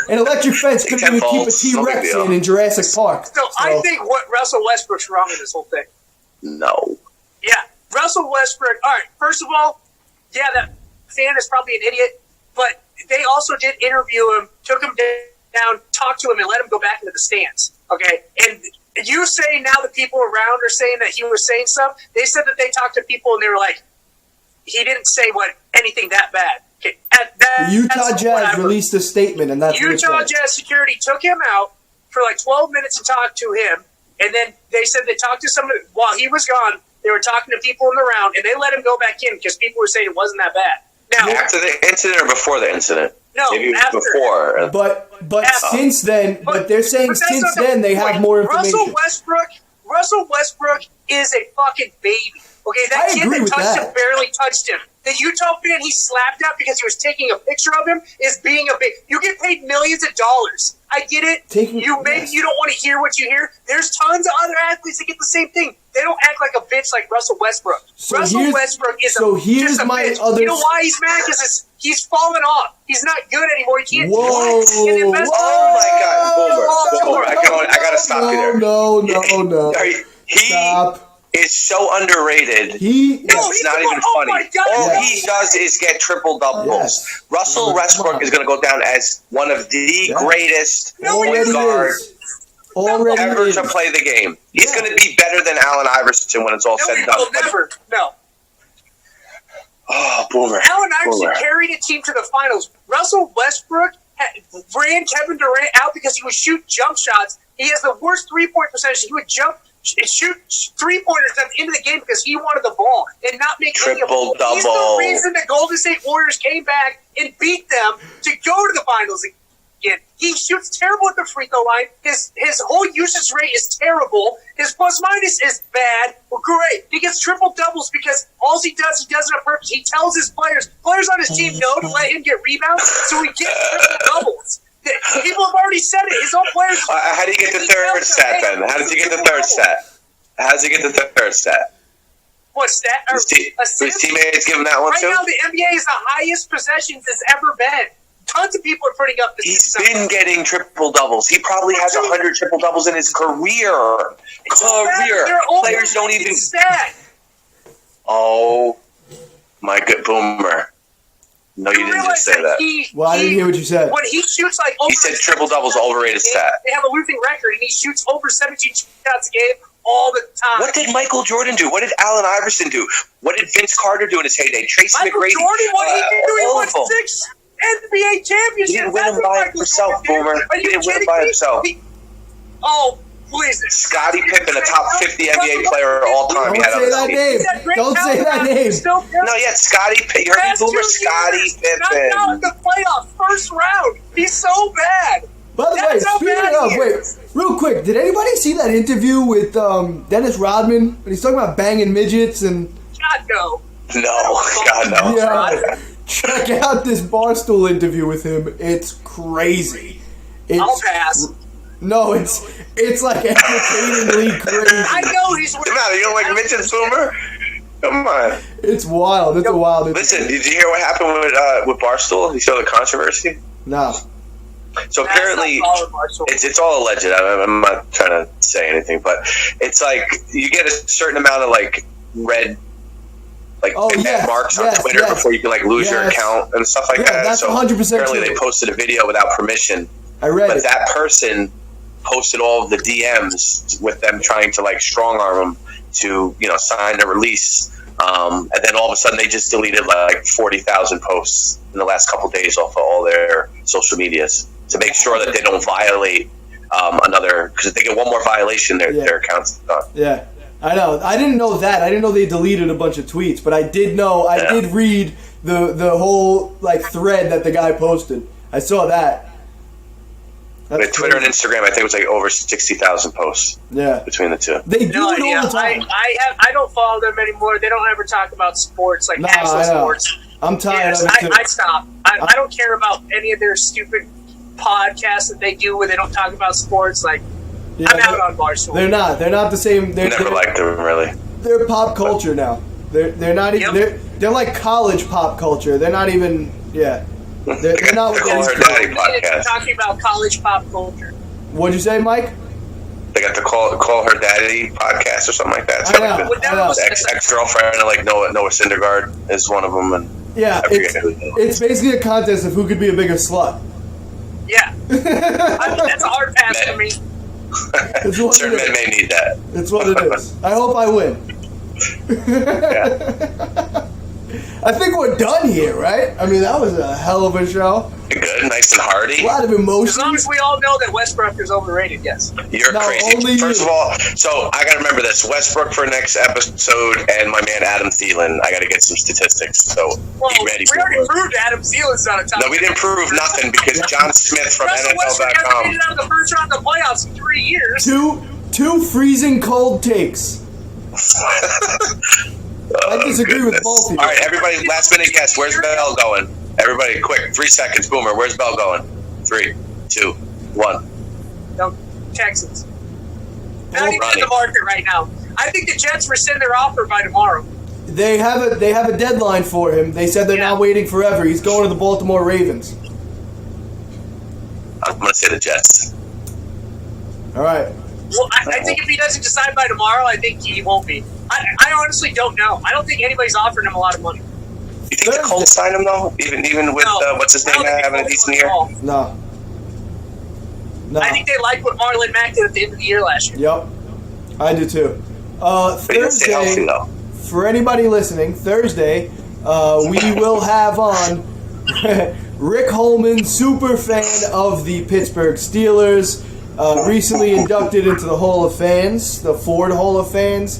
an electric fence could even keep a T-Rex in Jurassic Park. So I think what Russell Westbrook's wrong in this whole thing. No. Yeah, Russell Westbrook. All right, first of all, yeah, that fan is probably an idiot, but they also did interview him, took him down, talked to him, and let him go back into the stands. Okay, and you say now the people around are saying that he was saying stuff. They said that they talked to people and they were like, he didn't say anything that bad. Okay, the Utah Jazz released a statement, and that's Utah Jazz security took him out for like 12 minutes and talked to him, And then they said they talked to somebody while he was gone. They were talking to people in the round, and they let him go back in because people were saying it wasn't that bad. Now, after the incident or before the incident? No, maybe after. Before. But After. since then, but they're saying But that's since not the then they point. have more information. Russell Westbrook is a fucking baby. Okay, that I kid agree that with touched that. him barely touched him. The Utah fan he slapped at because he was taking a picture of him is being a big. You get paid millions of dollars. I get it. Maybe you don't want to hear what you hear. There's tons of other athletes that get the same thing. They don't act like a bitch like Russell Westbrook. Russell Westbrook is just a bitch. You know why he's mad? Because he's fallen off. He's not good anymore. He can't do it. Oh my God, Boomer! I gotta stop you there. No. He is so underrated. It's not even funny. All he does is get triple doubles. Yes. Russell Westbrook is going to go down as one of the greatest Already guards ever to play the game. He's going to be better than Allen Iverson when it's all said and done. Never. No. Oh, Boomer. Allen Iverson carried a team to the finals. Russell Westbrook ran Kevin Durant out because he would shoot jump shots. He has the worst three-point percentage. He would shoot three-pointers at the end of the game because he wanted the ball and not make any of them. Triple-double. He's the reason the Golden State Warriors came back and beat them to go to the finals again. He shoots terrible at the free throw line. His whole usage rate is terrible. His plus-minus is bad. Well, great. He gets triple-doubles because all he does it on purpose. He tells his players on his team no to let him get rebounds, so he gets triple-doubles. People have already said it. His own players. How do you get the third stat then? How does he get the third stat? How does he get the third stat? What stat? His teammates give him that one right too? Right now, the NBA is the highest possessions it's ever been. Tons of people are putting up this. He's been getting triple doubles. He probably has 100 triple doubles in his career. Players don't even. Stat. Oh my good Boomer. No, you didn't just say that. I didn't hear what you said. When he shoots he said triple doubles overrated stat. They have a losing record, and he shoots over 17 shots a game all the time. What did Michael Jordan do? What did Allen Iverson do? What did Vince Carter do in his heyday? Tracy McGrady. Michael Jordan, what did he do? He won 6 NBA championships. He didn't win them by himself, Boomer. He didn't win them by himself. Please. Scottie Pippen, a top 50 NBA player of all time. Don't say that name. Don't say that name. No, yeah, Scottie Pippen. You heard me, Boomer? Scottie Pippen. Not out in the playoffs, first round. He's so bad. By the way, speaking of, real quick, did anybody see that interview with Dennis Rodman when he's talking about banging midgets and? God no. No, God no. Yeah, check out this Barstool interview with him. It's crazy. I'll pass. No, it's like entertainingly crazy. I know he's. What's the matter? You don't like midgets, Boomer? Come on. It's wild. It's a wild. Listen, did you hear what happened with Barstool? You saw the controversy? No. So apparently, it's all alleged. I'm not trying to say anything, but it's like you get a certain amount of red, marks on Twitter before you can lose your account and stuff like that. That's so 100% apparently true. they posted a video without permission. I read it. But that person posted all of the DMs with them trying to strong arm them to sign a release. And then all of a sudden they just deleted 40,000 posts in the last couple of days off of all their social medias to make sure that they don't violate another, because if they get one more violation, their account's done. Yeah, I know. I didn't know that. I didn't know they deleted a bunch of tweets, but I did know. I did read the whole thread that the guy posted. I saw that. With Twitter and Instagram, I think it was over 60,000 posts. Yeah, between the two. They do it all the time. I don't follow them anymore. They don't ever talk about sports, actual sports. I'm tired of it too. I stopped. I don't care about any of their stupid podcasts that they do where they don't talk about sports. I'm out on Barstool. They're not. They're not the same. Never liked them really. They're pop culture now. They're not even. They're like college pop culture. They're not even. Yeah. They're not with Call Her Daddy podcast. Talking about college pop culture. What'd you say, Mike? They got the Call Her Daddy podcast or something like that. I know. Ex-girlfriend of Noah Syndergaard is one of them, and it's basically a contest of who could be a bigger slut. Yeah, that's a hard pass for me. Certain men may need that. That's what it is. I hope I win. Yeah. I think we're done here, right? I mean, that was a hell of a show. Good. nice and hearty. A lot of emotion. As long as we all know that Westbrook is overrated, yes. You're crazy. First of all, so I got to remember this. Westbrook for next episode and my man Adam Thielen. I got to get some statistics. So well, be ready we already proved Adam Thielen's not a top. No, we didn't prove nothing because John Smith from Russell Westbrook hasn't NFL.com. made it out of the first round of the playoffs in 3 years. Two freezing cold takes. I disagree with both of you. All right, everybody, last minute guess. Where's Bell going? Everybody, quick, 3 seconds. Boomer, where's Bell going? 3, 2, 1. No, Texans. Not even in the market right now. I think the Jets rescind their offer by tomorrow. They have a deadline for him. They said they're not waiting forever. He's going to the Baltimore Ravens. I'm going to say the Jets. All right. Well, I think if he doesn't decide by tomorrow, I think he won't be. I honestly don't know. I don't think anybody's offering him a lot of money. You think the Colts sign him, though? Even with, what's his name, having a decent year? No. I think they like what Marlon Mack did at the end of the year last year. Yep. I do too. Thursday, healthy, though. For anybody listening, Thursday, we will have on Rick Holman, super fan of the Pittsburgh Steelers, recently inducted into the Hall of Fans, the Ford Hall of Fans.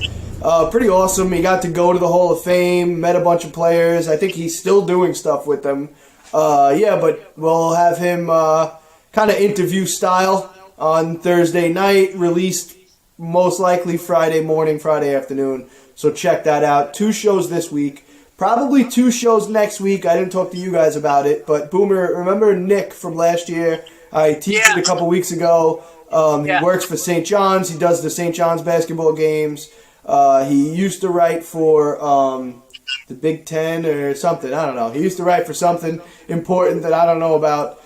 Pretty awesome. He got to go to the Hall of Fame, met a bunch of players. I think he's still doing stuff with them. But we'll have him kind of interview style on Thursday night, released most likely Friday morning, Friday afternoon. So check that out. 2 shows this week. Probably 2 shows next week. I didn't talk to you guys about it, but Boomer, remember Nick from last year? I teased it a couple weeks ago. He works for St. John's. He does the St. John's basketball games. He used to write for the Big Ten or something. I don't know. He used to write for something important that I don't know about.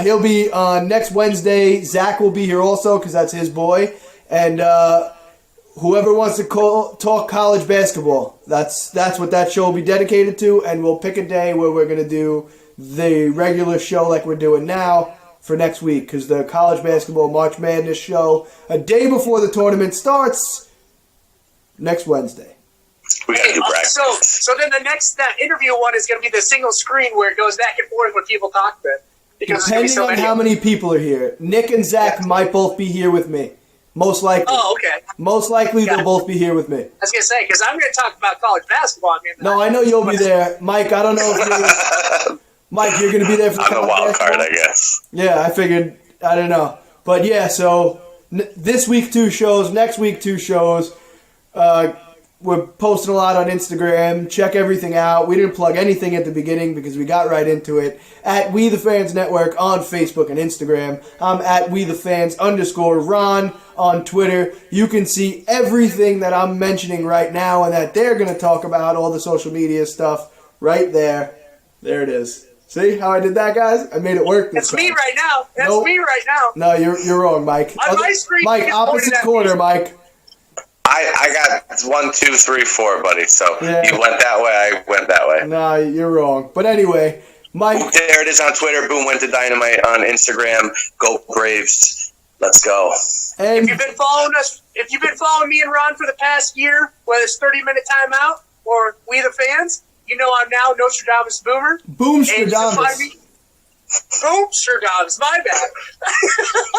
He'll be on next Wednesday. Zach will be here also because that's his boy. And whoever wants to talk college basketball, that's what that show will be dedicated to. And we'll pick a day where we're going to do the regular show like we're doing now for next week, because the college basketball March Madness show, a day before the tournament starts, next Wednesday. We got to do practice. So then the next interview one is going to be the single screen where it goes back and forth when people talk to it. Because depending on how many people are here. Nick and Zach might both be here with me. Most likely. Oh, okay. Most likely they'll both be here with me. I was going to say, because I'm going to talk about college basketball. No, I know you'll be there. Mike, I don't know if you're... Mike, you're going to be there for the I'm the wild card, I guess. Yeah, I figured. I don't know. But yeah, so this week 2 shows, next week 2 shows. We're posting a lot on Instagram. Check everything out. We didn't plug anything at the beginning because we got right into it. At We The Fans Network on Facebook and Instagram. I'm at WeTheFans_Ron on Twitter. You can see everything that I'm mentioning right now and that they're going to talk about, all the social media stuff, right there. There it is. See how I did that, guys? I made it work this time. That's me right now. That's me right now. No, you're wrong, Mike. On my screen, Mike, opposite corner, Mike. I got 1, 2, 3, 4, buddy. So you went that way, I went that way. No, you're wrong. But anyway, Mike. There it is on Twitter. Boom went to Dynamite on Instagram. Go Braves. Let's go. And if you've been following me and Ron for the past year, whether it's 30-minute timeout or We The Fans, you know I'm now Nostradamus Boomer. Boomstradamus. Boomstradamus, my bad.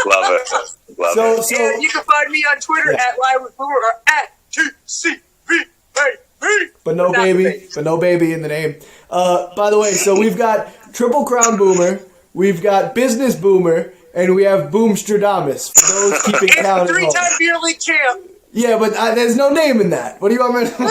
Love it. Love it. So, and you can find me on Twitter at Live with Boomer or at TCVBaby. But no baby in the name. By the way, so we've got Triple Crown Boomer, we've got Business Boomer, and we have Boomstradamus. For those keeping count at home. 3-time beer league champ. Yeah, but there's no name in that. What do you want from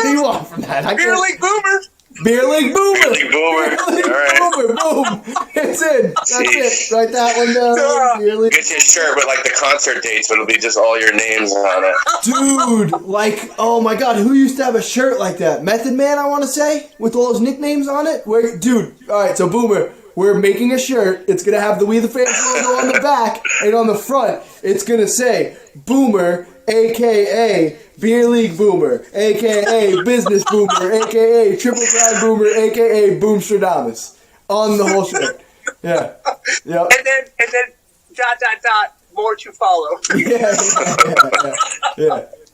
that? Beer league Boomer. Beer League Boomer. Beer League Boomer. Beer League Boomer. Boom. It's in. That's it. Write that one down. Beer League. Get your shirt with like the concert dates, but it'll be just all your names on it. Dude, like, oh my God, who used to have a shirt like that? Method Man, I want to say, with all those nicknames on it. Dude, all right, so Boomer, we're making a shirt. It's gonna have the We the Fans logo on the back, and on the front, it's gonna say Boomer, a.k.a. Beer League Boomer, a.k.a. Business Boomer, a.k.a. Triple Crown Boomer, a.k.a. Boomstradamus. On the whole shirt. Yeah. Yep. And then ... more to follow.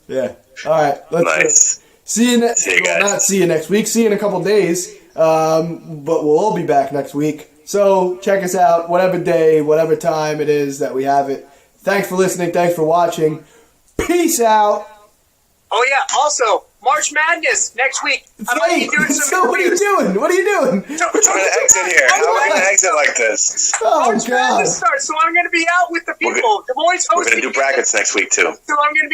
Yeah. All right. Let's see you next week. See you in a couple days. But we'll all be back next week. So check us out, whatever day, whatever time it is that we have it. Thanks for listening. Thanks for watching. Peace out. Oh, yeah. Also, March Madness next week. I might be doing some so what are you doing? What are you doing? We're trying to exit here. How are we going to exit like this? Oh, March Madness starts, so I'm going to be out with the people. The boys hosting. We're going to do brackets next week too. So I'm going to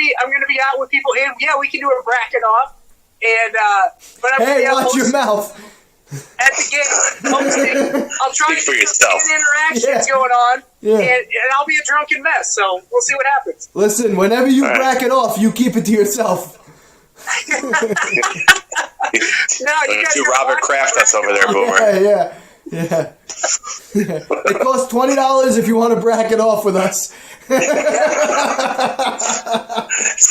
be out with people, and yeah, we can do a bracket off. And but I'm Hey, gonna be watch your mouth. at the game hosting. I'll try Speak to for get yourself. some interactions Yeah. going on, Yeah. and I'll be a drunken mess. So we'll see what happens. Listen, whenever you right. bracket off, you keep it to yourself. No, you guys Do are Robert watching Kraft us over there, Boomer. Yeah. It costs $20 if you want to bracket off with us. If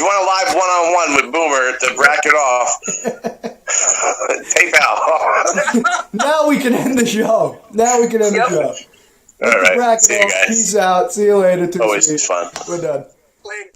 you want a live one-on-one with Boomer to bracket off, tape out. Now we can end the show. Yep. The show. All right. Bracket See you off. guys. Peace out. See you later. Too Always sweet. fun. We're done. Later.